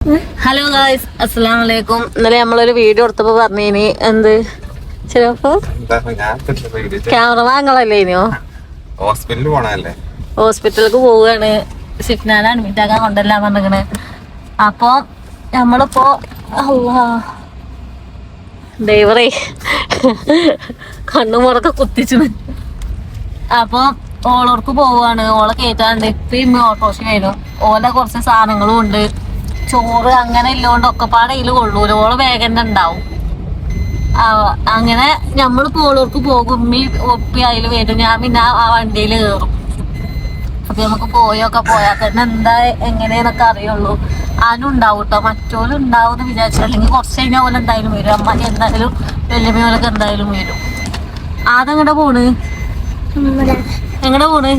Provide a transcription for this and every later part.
Hello guys, അസ്സലാമു അലൈക്കും. ഇന്നലെ നമ്മളൊരു വീഡിയോ എടുത്തപ്പോ പറഞ്ഞേനി എന്ത് ചിലപ്പോ ക്യാമറ വാങ്ങളല്ലേ ഇനിയോ ഹോസ്പിറ്റലിലേക്ക് പോവുകയാണ്. സിഫ്നാനെ അഡ്മിറ്റ് ആക്കാൻ കൊണ്ടെല്ലാം പറഞ്ഞിരിക്കണ്. അപ്പൊ നമ്മളിപ്പോ ഡ്രൈവറേ കണ്ണുമുറൊക്കെ കുത്തിച്ചു. അപ്പൊ ഓളോർക്ക് പോവാണ്. ഓളെ കേറ്റാണ്ട് ഇപ്പം ഓട്ടോറിക്ഷ വരും. ഓലെ കുറച്ച് സാധനങ്ങളും ഉണ്ട്, ചോറ് അങ്ങനെ ഇല്ലോണ്ട് ഒക്കെപ്പാടെ ഇതിൽ കൊള്ളൂല. ഓള് വേഗം ഉണ്ടാവും. അങ്ങനെ ഞമ്മള് പോളോർക്ക് പോകും. ഉമ്മി ഒപ്പി അതിൽ വരും. ഞാൻ പിന്നെ ആ വണ്ടിയിൽ കയറും. അപ്പൊ നമുക്ക് പോയാൽ തന്നെ എന്താ എങ്ങനെയെന്നൊക്കെ അറിയുള്ളൂ. ആനും ഉണ്ടാവും കേട്ടോ, മറ്റോലും ഉണ്ടാവും എന്ന് വിചാരിച്ചു. അല്ലെങ്കിൽ കുറച്ച് കഴിഞ്ഞാൽ പോലെ എന്തായാലും വരും. അമ്മ എന്തായാലും വല്യമ്മ പോലൊക്കെ എന്തായാലും വരും. അതെങ്ങടെ പോണ്? എങ്ങടെ പോണ്?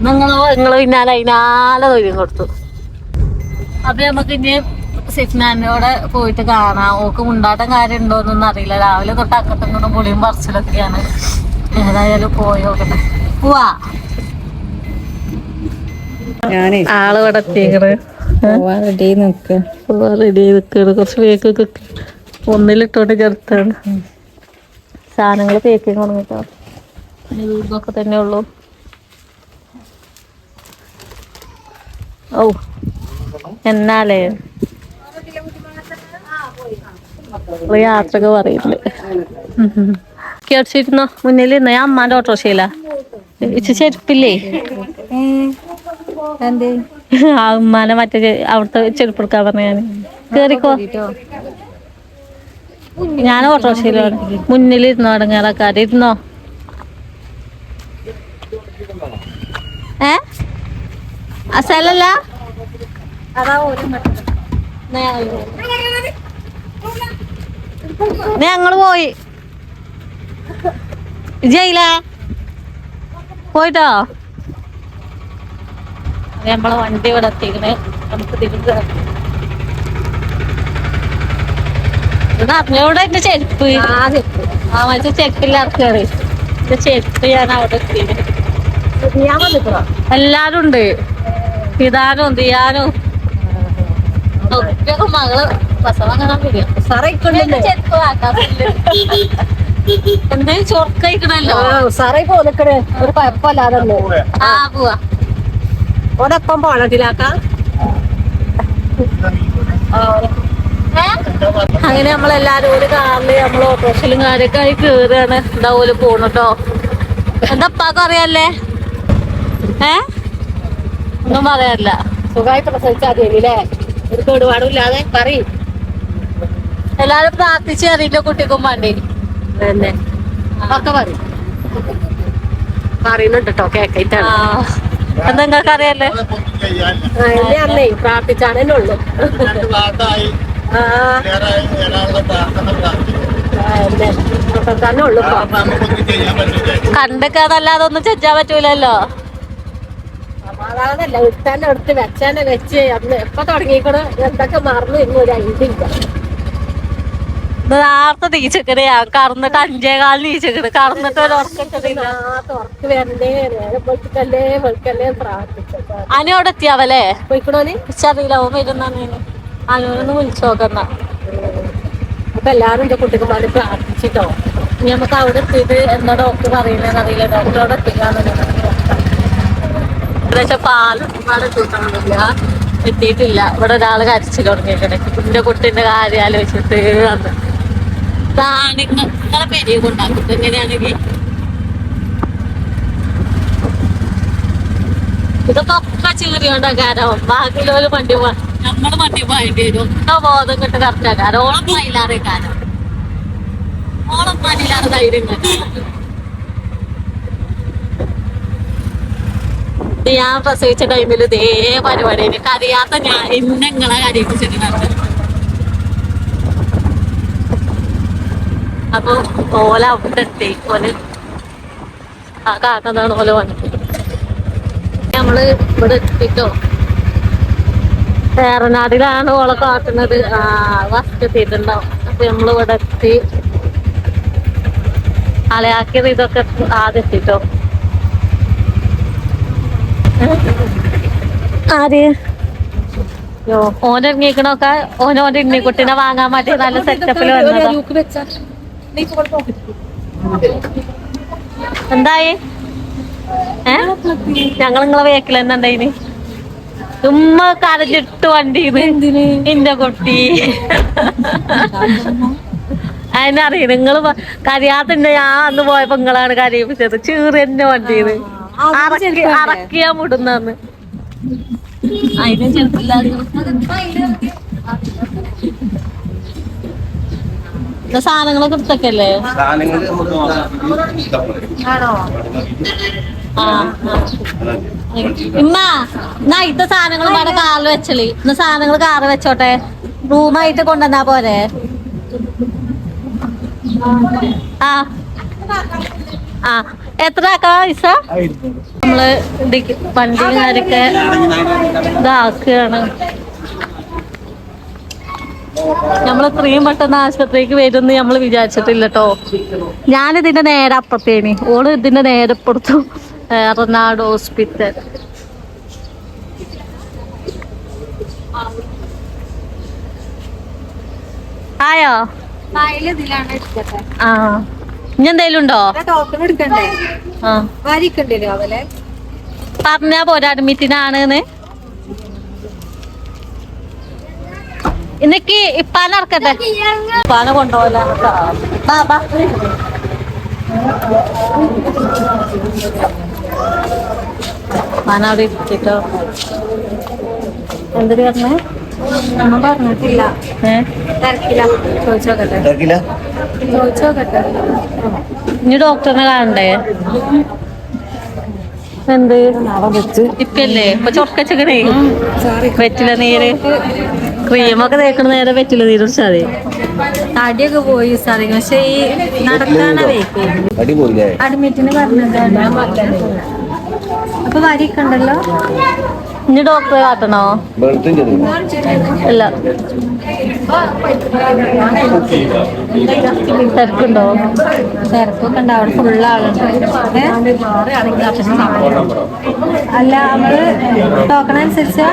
നിങ്ങള് പിന്നാലെ അതിനാലെ തൊഴിലും കൊടുത്തു. അപ്പൊ നമുക്ക് ഇനി സിഫ്നാനോടെ പോയിട്ട് കാണാം. ഓക്ക് മുണ്ടാട്ടം കാര്യം ഉണ്ടോന്നൊന്നും അറിയില്ല. രാവിലെ തൊട്ട് അക്കത്തും കൊണ്ടും പുളിയും പറിച്ചിലൊക്കെയാണ്. ഏതായാലും പോയോക്കട്ടെ. പോവാ. ആള് ഇവിടെ എത്തിക്കണ്. റെഡി നിക്കണ്. കുറച്ച് പേക്കൊക്കെ ഒന്നിലിട്ടോണ്ട് ചേർത്താണ്. സാധനങ്ങൾ പേക്കിങ് തുടങ്ങിട്ടോ. ഇതൊക്കെ തന്നെ ഉള്ളു. ഓ എന്നാലേ യാത്രക്ക് പറയുന്നുണ്ട്. കേട്ടിരുന്നോ മുന്നിലിരുന്ന ഞാൻ അമ്മാന്റെ ഓട്ടോറിക്ഷയില. ഇച്ച ചെരുപ്പില്ലേ? ആ ഉമ്മാനെ മറ്റേ അവിടുത്തെ ചെരുപ്പ് എടുക്കാൻ പറഞ്ഞ ഞാൻ. കേറിക്കോ. ഞാൻ ഓട്ടോറിക്ഷയിലാണ്. മുന്നിലിരുന്നോ? അടങ്ങാറക്കാര് ഇരുന്നോ? അസലല്ല ഞങ്ങള് പോയി ജയില പോയിട്ടോ. നമ്മളെ വണ്ടി ഇവിടെ എത്തിക്കണേ. നമുക്ക് തിരിച്ച് അറിഞ്ഞൂടെ എന്റെ ചെരുപ്പ്. മറ്റേ ചെരുപ്പില്ലാർക്കേറി. എന്റെ ചെരുപ്പ് ഞാൻ അവിടെ എത്തിയത്. എല്ലാരും ഉണ്ട്. ഇതാനും ദിയാനും ഒക്കെ മകള് പ്രസവം കാണാൻ വരും. എന്തേലും ചൊർക്കഴിക്കണല്ലോ. സാറേ പോന്നിക്കണേ ഒരു കുഴപ്പമില്ലാതെ ആ പോവാ. ഓടൊപ്പം പോണതിലാക്ക. അങ്ങനെ നമ്മളെല്ലാരും ഒരു കാറില് നമ്മൾ ഓട്ടോറിക്ഷയിലും കാര്യൊക്കെ ആയി കേറുകയാണ്. എന്താ പോലെ പോണട്ടോ. എന്താ ഉപ്പാക്ക് അറിയാല്ലേ? ഒന്നും പറയാനില്ല. സുഖമായിട്ട് പ്രസവിച്ചാൽ മതിയല്ലേ? ഒരു കേടുപാടും ഇല്ലാതെ പറയും. എല്ലാരും പ്രാർത്ഥിച്ച് അറിയില്ല കുട്ടിക്കും വേണ്ടി തന്നെ ഒക്കെ പറയും. പറയുന്നുണ്ട് കേട്ടോ, കേക്കായിട്ടാണ്. എന്താ നിങ്ങൾക്ക് അറിയാല്ലേ? എന്നെ അന്നേ പ്രാർത്ഥിച്ചാണേ ഉള്ളു. തന്നെ ഉള്ളു. കണ്ടൊക്കെ അതല്ലാതെ ഒന്നും ചെഞ്ചാൻ പറ്റൂലല്ലോ. സമാധാനല്ല. എടുത്തന്നെ എടുത്ത് വെച്ചന്നെ വെച്ച് അന്ന് എപ്പൊ തുടങ്ങിക്കണ് എന്തൊക്കെ മറന്നു ഇരുന്നു ഒരു ഐഡിയ ഇല്ല. നേരത്തെ നീച്ചക്കണേ. കറന്നിട്ട് 5:15 നീച്ചക്കണ്. കറന്നിട്ട് തുറക്ക് വരണ്ടേ വെളുക്കല്ലേ വെളുക്കല്ലേ പ്രാർത്ഥിച്ചത്. അനു അവിടെ എത്തിയാവല്ലേ? പോയിക്കണോന് അറിയില്ല. ഓൻ വരുന്നേ. അനുവിനൊന്ന് വിളിച്ചു നോക്കണ്ട. അപ്പൊ എല്ലാരും എന്റെ കുട്ടികന്മാര് പ്രാർത്ഥിച്ചിട്ടോ. ഇനി നമുക്ക് അവിടെ എത്തിയിട്ട് എന്താ ഡോക്ടർ പറയുന്നതെന്ന് അറിയില്ല. ഡോക്ടർ അവിടെ എത്തിയിട്ടില്ല. ഇവിടെ ഒരാള് കരച്ചിൽ തുടങ്ങിയേക്കണേ. എന്റെ കുട്ടീന്റെ കാര്യം ആലോചിച്ചിട്ട് വന്ന് നിങ്ങളെ പെരിയ കൊണ്ടാക്കും. എങ്ങനെയാണെങ്കിൽ ഇതൊക്കെ ഒക്കെ ചീറിയോണ്ടാകാരം. ബാക്കിലോര് വണ്ടി നമ്മള് വണ്ടി പോയിട്ട് വരും. ഒക്കെ ബോധം കെട്ട് കറക്റ്റാകാരം. ഓളം മയിലാറേ കാരം. ഓളം മയിലാറ് ധൈര്യം കെട്ടാൻ. ഞാൻ പ്രസവിച്ച ടൈമിൽ ഇതേ പരിപാടി. എനിക്ക് അറിയാത്ത ഞാൻ ഇന്നങ്ങളെ കരയിപ്പിച്ചിട്ടുണ്ട്. അപ്പൊ ഓല അവിടെ എത്തി. ഓല് ആ കാക്കുന്നതാണ് ഓല വന്നിട്ട്. നമ്മള് ഇവിടെ എത്തിട്ടോ. ഏറനാടിലാണ് ഓളെ കാട്ടുന്നത്. ഫസ്റ്റ് എത്തിയിട്ടുണ്ടാവും. അപ്പൊ നമ്മളിവിടെ എത്തി. അലയാക്കിയത് ഇതൊക്കെ ആദ്യം എത്തിട്ടോ. ആര് ഓനിറങ്ങിക്കണൊക്കെ ഓന്റെ ഇണ്ണിക്കുട്ടിനെ വാങ്ങാൻ വേണ്ടി നല്ല സെറ്റപ്പിൽ വന്നതാ. എന്തായി ഞങ്ങൾ നിങ്ങളെ വേക്കിൽ തന്നെ ഉണ്ടായിന് ഉമ്മ കരഞ്ഞിട്ട് വണ്ടിന്ന് എന്റെ കുട്ടി അതിനറിയ നിങ്ങള് കരയാത്തന്നെ ഞാൻ അന്ന് പോയപ്പോ നിങ്ങളാണ് കരയിപ്പിച്ചത്. ചീറി എന്നെ വണ്ടിന്ന് അറക്കിയാ മുടുന്നന്ന് അതിനും ചെറുപ്പില്ല. സാധനങ്ങളൊക്കെ എടുത്തൊക്കെയല്ലേ? ഇമ്മ എന്നാ ഇത്ത സാധനങ്ങൾ ഇവിടെ കാറിൽ വെച്ചളി. ഇന്ന് സാധനങ്ങൾ കാറ് വെച്ചോട്ടെ, റൂമായിട്ട് കൊണ്ടുവന്നാ പോരെ. ആ ആ എത്ര ആക്കാ പൈസ? നമ്മള് വണ്ടിയും കാര്യൊക്കെ ഇതാക്കുകയാണ്. നമ്മൾ ഇത്രയും പെട്ടെന്ന് ആശുപത്രിക്ക് വരുമെന്ന് നമ്മൾ വിചാരിച്ചിട്ടില്ല കേട്ടോ. ഞാനിതിന്റെ നേരെ അപ്പുറത്തേനി, ഓള് ഇതിന്റെ നേരെ പുറത്തു എറണാട് ഹോസ്പിറ്റൽ. ആയോ? ആ ഇനി എന്തേലും ഉണ്ടോ? പറഞ്ഞാ പോരാ അഡ്മിറ്റിനാണ്. എനിക്ക് ഇപ്പാനെ ഇറക്കട്ടെ, ഇപ്പാനെ കൊണ്ടുപോല. അവിടെ ഇരിക്കട്ടോ. എന്തിനു പറഞ്ഞേ? ഒന്നും പറഞ്ഞിട്ടില്ല. ചോദിച്ചോക്കട്ടെ. ഇനി ഡോക്ടറിനെ കാണണ്ടേ? എന്ത് ഇപ്പല്ലേ ഇപ്പൊ ചൊക്കച്ചക്കണേ വെറ്റില നീര് ക്രീമൊക്കെ തേക്കണ നേരെ വെറ്റില നീര് കുടിച്ചാതെ തടിയൊക്കെ പോയി സാധിക്കും. പക്ഷെ ഈ നടക്കാനാ അഡ്മിറ്റിന് പറഞ്ഞത്. അപ്പൊ വരിയൊക്കെ ഉണ്ടല്ലോ. ഇനി ഡോക്ടറെ കാട്ടണോ? ഇല്ല. തിരക്കുണ്ടോ? തിരക്കൊക്കെ ഉണ്ട്, അവിടെ ഫുള്ള് ആളുണ്ട്. അല്ല നമ്മള് ടോക്കൺ അനുസരിച്ച്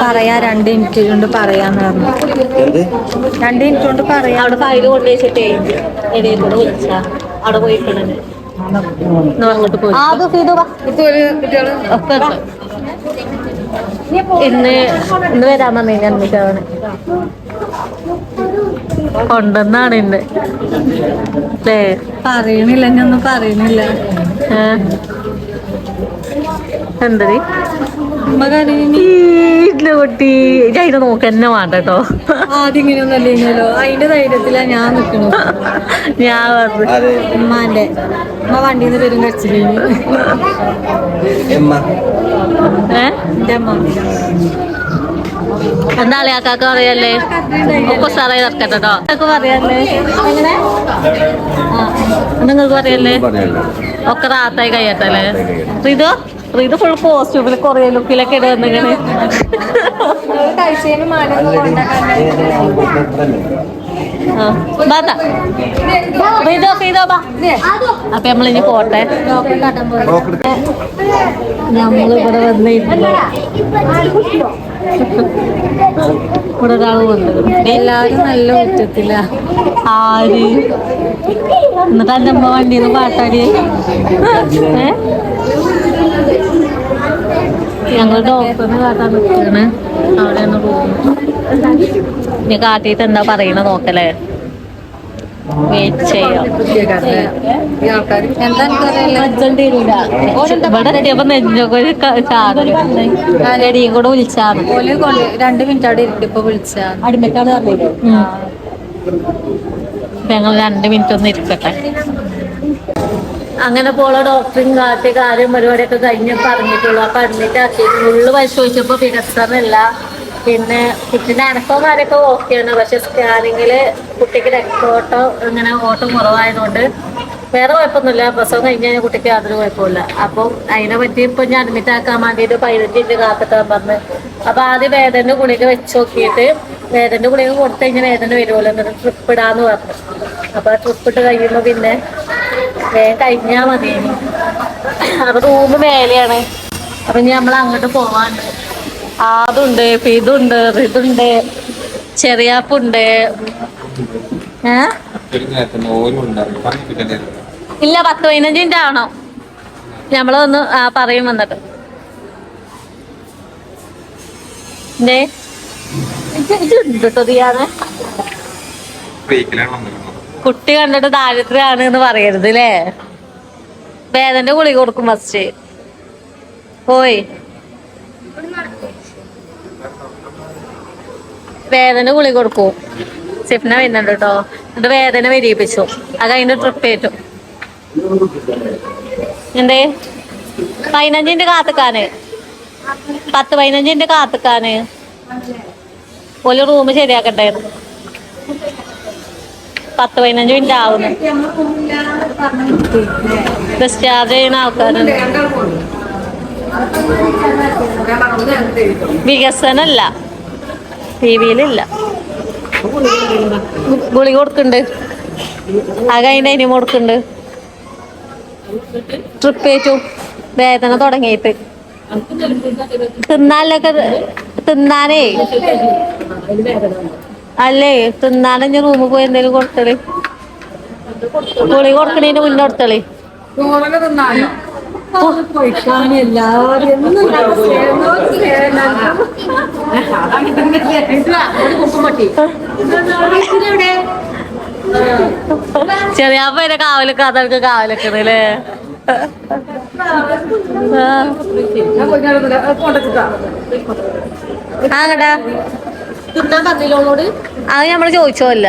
പറയാ 2 മിനിറ്റ് കൊണ്ട് പറയാന്ന് പറഞ്ഞു. 2 മിനിറ്റ് കൊണ്ട് പറയാം. അവിടെ ഫയല് കൊണ്ടുവച്ചിട്ടേ എടയിൽ കൂടെ വിളിച്ചാ അവിടെ പോയിക്കണേ. അങ്ങോട്ട് പോയി ഇന്ന് വരാൻ പറഞ്ഞു. അന്നിട്ടാണ് കൊണ്ടുവന്നാണ് ഇന്ന് അല്ലേ? പറയണില്ല, ഞാനൊന്നും പറയണില്ല. എന്തടി കുട്ടി അതിനെ നോക്കന്നെ വേണ്ട കേട്ടോ. ആദ്യം ഇങ്ങനെയൊന്നും അല്ലല്ലോ, അതിന്റെ ധൈര്യത്തിലാ ഞാൻ നിക്കണു. ഞാൻ ഉമ്മാന്റെ ഉമ്മ വണ്ടിന്ന് പേരും കഴിച്ചില്ല. എന്റെ അമ്മ എന്താ അളിയാക്കാക്ക് അറിയല്ലേ? ഒക്കെ സാറേ ഇറക്കട്ടോ ഒക്കെ പറയാല്ലേ? എങ്ങനെ നിങ്ങൾക്ക് പറയല്ലേ? ഒക്കെ റാത്തായി കഴിയട്ടല്ലേ? ഇത് ഫുൾ കോസ്റ്റ്യൂമിൽ കൊറേ ലുക്കിലൊക്കെ ഇടുന്നിങ്ങനെ. അപ്പൊ നമ്മളിനി പോട്ടെ. നമ്മളിവിടെ വന്നിട്ടില്ല, ഇവിടെ ഒരാൾ വന്നു. എല്ലാരും നല്ല ഊറ്റത്തില്ല. ആര് എന്നിട്ട് എൻ്റെ അമ്മ വണ്ടിന്ന് പാട്ടാടി. ഞങ്ങൾ ഡോക്ടറിന് കാട്ടാൻ നിൽക്കാണ്. അവിടെയാണ് റൂം. ഇനി കാട്ടിയിട്ട് എന്താ പറയണ നോക്കല്ലേ? വെയിറ്റ് ചെയ്യാം. ഇവിടെ എത്തിയപ്പോ നെഞ്ചൊക്കെ ഒരു ചാടടിയും കൂടെ വിളിച്ചാണ്. 2 മിനിറ്റ് അവിടെ ഇരിക്കും. ഇപ്പൊ വിളിച്ചാ അടിമറ്റാണ് പറഞ്ഞത്. ഞങ്ങൾ 2 മിനിറ്റ് ഒന്ന് ഇരിക്കട്ടെ. അങ്ങനെ പോളെ ഡോക്ടറും കാട്ടി കാര്യം പരിപാടിയൊക്കെ കഴിഞ്ഞ് പറഞ്ഞിട്ടുള്ളൂ. അപ്പൊ അഡ്മിറ്റ് ആക്കി ഫുള്ള് പരിശോധിച്ചപ്പോ ഫിഗർസറില്ല. പിന്നെ കുട്ടിന്റെ അനക്കവും കാര്യമൊക്കെ ഓക്കെയാണ്. പക്ഷെ സ്കാനിങ്ങില് കുട്ടിക്ക് രക്തോട്ടം ഇങ്ങനെ ഓട്ടം കുറവായതുകൊണ്ട് വേറെ കുഴപ്പമൊന്നുമില്ല. പ്രസവം കഴിഞ്ഞ് കഴിഞ്ഞാൽ കുട്ടിക്ക് യാതൊരു കുഴപ്പമില്ല. അപ്പം അതിനെ പറ്റി ഇപ്പൊ ഞാൻ അഡ്മിറ്റ് ആക്കാൻ വേണ്ടിയിട്ട് 15 മിനിറ്റ് കാത്തിട്ടാൻ പറഞ്ഞു. അപ്പൊ ആദ്യം വേദന ഗുളിക വെച്ച് നോക്കിയിട്ട് വേദന്റെ ഗുളിക കൊടുത്തു കഴിഞ്ഞാൽ വേദന വരുമല്ലോ എന്നിട്ട് ട്രിപ്പ് ഇടാന്ന് പറഞ്ഞു. അപ്പൊ ആ ട്രിപ്പ് ഇട്ട് കഴിയുമ്പോ പിന്നെ വേഗം കഴിഞ്ഞാ മതി. അപ്പൊ റൂം മേലെയാണ്. അപ്പൊ ഇനി നമ്മൾ അങ്ങോട്ട് പോവാണ്ട്. അതുണ്ട്, ഇതുണ്ട്, ഇതുണ്ട്, ചെറിയാപ്പുണ്ട്. ഇല്ല 10-15 മിനിറ്റ് ആവണം. നമ്മളൊന്ന് പറയും വന്നിട്ട്. കുട്ടി കണ്ടിട്ട് ദാരിദ്ര്യാണ് എന്ന് പറയരുത് അല്ലേ. വേദന്റെ ഗുളിക കൊടുക്കും ഫസ്റ്റ്. പോയി വേദന ഗുളിക കൊടുക്കും. സിഫ്ന വരുന്നുണ്ട് കേട്ടോ. എന്നിട്ട് വേദന വരിയിപ്പിച്ചു. അത് അതിന്റെ ട്രിപ്പ് ഏറ്റും. എന്തേ 15 മിനിറ്റ് കാത്തുക്കാന്, 10-15 മിനിറ്റ് കാത്തുക്കാന്. ഒരു റൂം ശരിയാക്കട്ടെ. 10-15 മിനിറ്റ് ആവുന്നു. ഡിസ്ചാർജ് ചെയ്യുന്ന ആൾക്കാരുണ്ട്. വികസനല്ല, ടിവിയിലില്ല. ഗുളിക കൊടുക്കുന്നുണ്ട്. അത് അതിന്റെ ഇനി കൊടുക്കുന്നുണ്ട്. ട്രിപ്പ് ഏറ്റു വേദന തുടങ്ങിയിട്ട്. തിന്നാലൊക്കെ തിന്നാനേ അല്ലേ, തിന്നാനും ഇനി റൂമിൽ പോയി എന്തേലും കൊടുത്തളി. ഗുളിക കൊടുക്കണേന് മുന്നേ കൊടുത്തളി. ചെറിയാപ്പ അതിന്റെ കാവലൊക്കെ അതൊക്കെ കാവലൊക്കണല്ലേ. ആകടാ തിന്നാൻ പറഞ്ഞില്ലോളോട്. അത് നമ്മള് ചോദിച്ചോല്ല.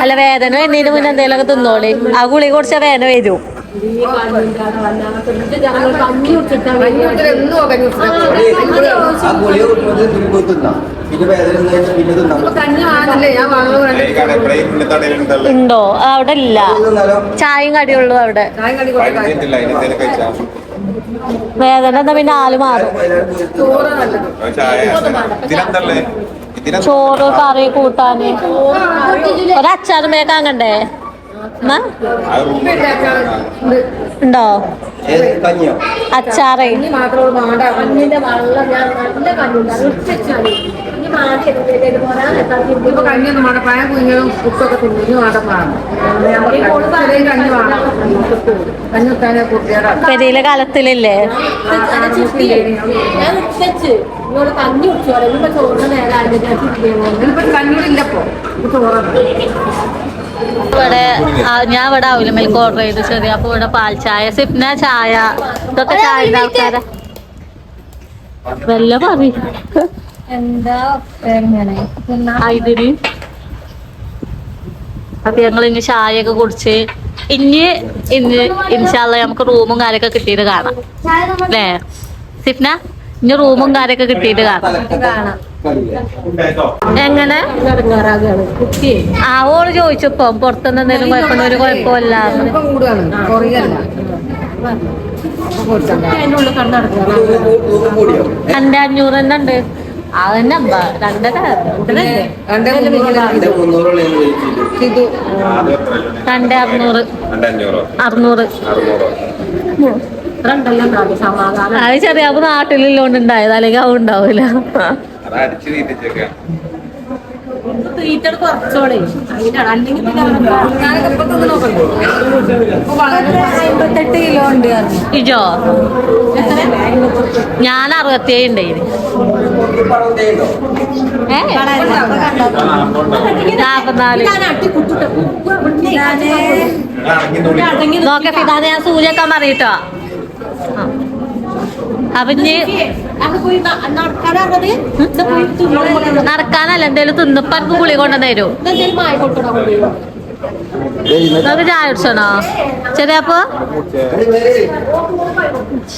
അല്ല വേദന എന്നതിന് മുന്നേ എന്തേലൊക്കെ തിന്നോളി. ആ ഗുളിക കുടിച്ച വേദന വരും. ഉണ്ടോ? അവിടെ ഇല്ല. ചായയും കടിയുള്ളൂ അവിടെ. വേദന എന്താ പിന്നെ ആല് മാറും. ചോറ് കറി കൂട്ടാന് ഒരച്ചാറും വേക്കാങ്ങണ്ടേ ഉണ്ടോ? അച്ചാറേ പെരിയിലെ കാലത്തിലില്ലേ ഇവിടെ ഞാൻ ഇവിടെ ആവില്ല മിൽക്ക് ഓർഡർ ചെയ്ത് ചെറിയ. അപ്പൊ ഇവിടെ പാൽ ചായ, സിപ്ന ചായ, ഇതൊക്കെ ചായ ആൾക്കാരെ വല്ല പറയും. എന്താ ഇതിന് അപ്പൊ ഞങ്ങൾ ഇനി ചായയൊക്കെ കുടിച്ച് ഇന്ന് ഇൻഷാല്ല നമുക്ക് റൂമും കാര്യമൊക്കെ കിട്ടിയിട്ട് കാണാം അല്ലേ സിഫ്ന? ഇനി റൂമും കാര്യമൊക്കെ കിട്ടിയിട്ട് കാണാം. എങ്ങനെ ഓള് ചോദിച്ചപ്പോ പുറത്തുനിന്ന് എന്തെങ്കിലും കുഴപ്പമുണ്ടോ? ഒരു കുഴപ്പമില്ല. 500 തന്നെ ഉണ്ട്. അതന്നെ 2,600 അത് ചെറിയ നാട്ടിലുള്ളോണ്ട് ഉണ്ടായത്. അല്ലെങ്കിൽ അവ ഉണ്ടാവൂല. ഇജോ ഞാൻ 67 ഉണ്ടായിന്. 44 നോക്കെ ഫിദാനെ ഞാൻ സൂര്യൊക്കെ മറിയിട്ടോ. അപ്പൊ നടക്കാനല്ല എന്തേലും തിന്നപ്പ എനിക്ക് ഗുളി കൊണ്ടുവന്ന് തരും. നമുക്ക് ചായ കുടിച്ചണോ ചെറിയപ്പോ?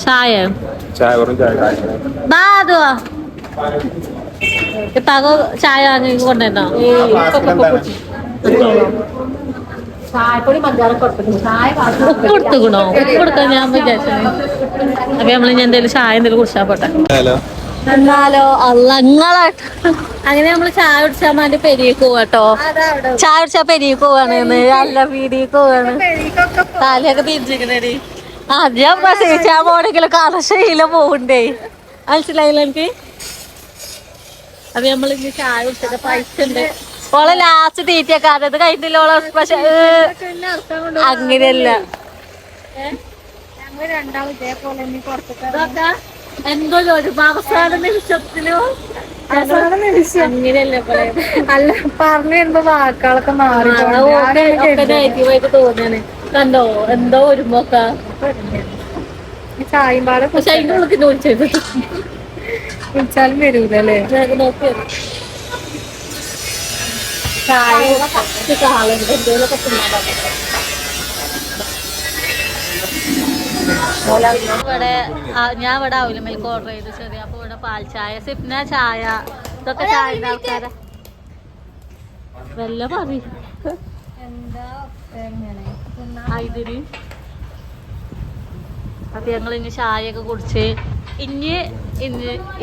ചായ ബാതുവാ ഇപ്പാകോ ചായ വാങ്ങി കൊണ്ടുവന്നോ? ഉപ്പ് കൊടുത്തുക്കണോ? ഉപ്പ് കൊടുക്കാൻ ഞാൻ വിചാരിച്ചു. അപ്പൊ നമ്മള് ഞാൻ എന്തേലും ചായ എന്തേലും കുടിച്ചാ പോട്ടെ. എന്നാലോ അല്ല നിങ്ങളായിട്ട് അങ്ങനെ നമ്മള് ചായ കുടിച്ചാൽ വേണ്ടി പെരിയേക്ക് പോവാട്ടോ. ചായ കുടിച്ചാ പെരിയേക്ക് പോവാണ്, നല്ല പീടിയേക്ക് പോവാണ്. കാലൊക്കെ തിരിച്ചിരിക്കണേടി. ഞാൻ പ്രസവിച്ചാ പോണെങ്കിലും കറശയില പോകണ്ടേ, മനസ്സിലായില്ല എനിക്ക്. അപ്പൊ നമ്മളിന്ന് ചായ കുടിച്ചിട്ട് പൈസ ഉണ്ട്. ഓളെ ലാസ്റ്റ് തീറ്റക്കാരത് ഇത് കഴിഞ്ഞില്ല ഓളെ. പക്ഷെ അങ്ങനെയല്ല, എന്തോ ചോദിച്ചു അവസാന നിമിഷത്തിലോ അങ്ങനെയല്ലേ അല്ല പറഞ്ഞു വരുമ്പോ വാക്കുകളൊക്കെ മാറി നെഗറ്റീവായിട്ട് തോന്നിയാണ്. കണ്ടോ എന്തോ ഒരുമൊക്ക ചായയും പാടെ. പക്ഷെ അതിന്റെ ഉള്ളിൽ ചോദിച്ചത് വിളിച്ചാലും വരൂലല്ലേ. നോക്കി ചായ കാളുണ്ട് എന്തെങ്കിലുമൊക്കെ തിന്നാൻ. ഇവിടെ ഞാൻ ഇവിടെ ആവില്ല മിൽക്ക് ഓർഡർ ചെയ്ത് ചെറിയ. അപ്പൊ ഇവിടെ പാൽ ചായ, സിപ്ന ചായ, ഇതൊക്കെ ചായ ആൾക്കാരെ വല്ല പറ ഇതിന്. അപ്പൊ ഞങ്ങൾ ഇനി ചായയൊക്കെ കുടിച്ച് ഇനി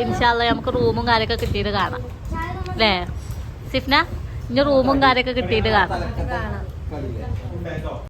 ഇൻഷാല്ല നമുക്ക് റൂമും കാര്യമൊക്കെ കിട്ടിയിട്ട് കാണാം അല്ലേ സിഫ്ന? ഇനി റൂമും കാര്യമൊക്കെ കിട്ടിയിട്ട് കാണാം.